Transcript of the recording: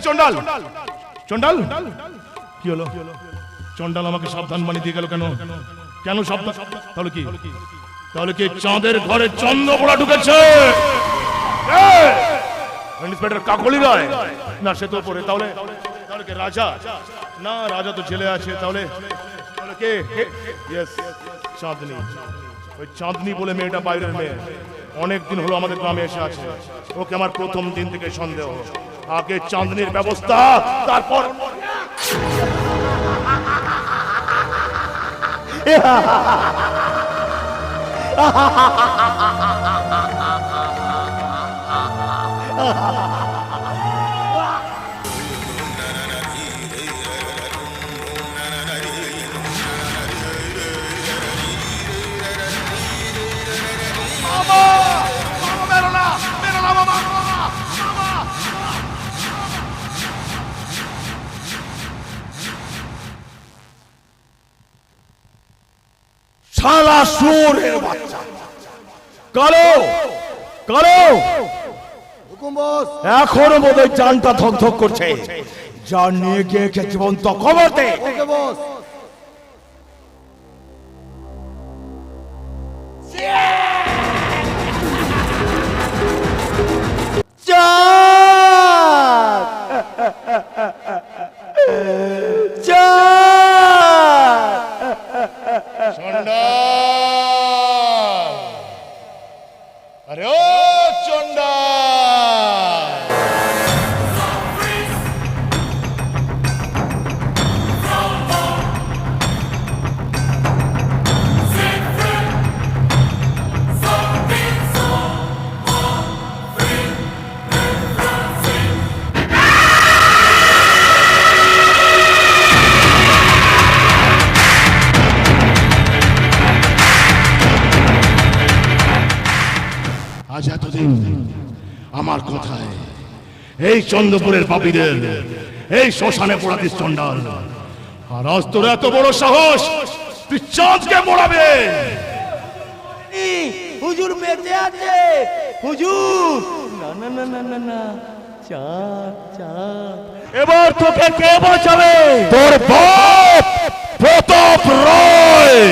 চন্ডাল চন্ডাল কি হলো? চন্ডাল আমাকে সাবধান বানিয়ে দিয়ে গেল কেন? কেন সাবধান? তাহলে কি চাঁদের ঘরে চন্দ্রপোড়া ঢুকেছে? ইন্সপেক্টর কাকলি রায় না, সে তো পড়ে। তাহলে কে? রাজা? না, রাজা তো জেলে আছে। তাহলে কে? ইয়েস, চাঁদনি। ওই চাঁদনি বলে মেয়েটা, বাইরের মেয়ে, অনেকদিন হলো আমাদের গ্রামে এসে আছে। ওকে আমার প্রথম দিন থেকে সন্দেহ। আগে চাঁদনির ব্যবস্থা, তারপর শালা শুয়োরের বাচ্চা! কালো কালো, এখনো বোধহয় জানটা ধক ধক করছে। যা নিয়ে গিয়ে জীবন্ত খবর দে। আরে ও চন্ডাল! আজ এতদিন আমার কথায় এই চন্দ্রপুরের পাপীদের এই শ্মশানে পোড়াতিস চন্ডাল, আর আজ তোর এত বড় সাহস, তুই চাঁদকে পোড়াবে? হুজুর বেঁচে আছে, হুজুর। না না না না না না, চাঁদ চাঁদ। এবার তোকে কে বাঁচাবে? তোর বাপ প্রতাপ রায়।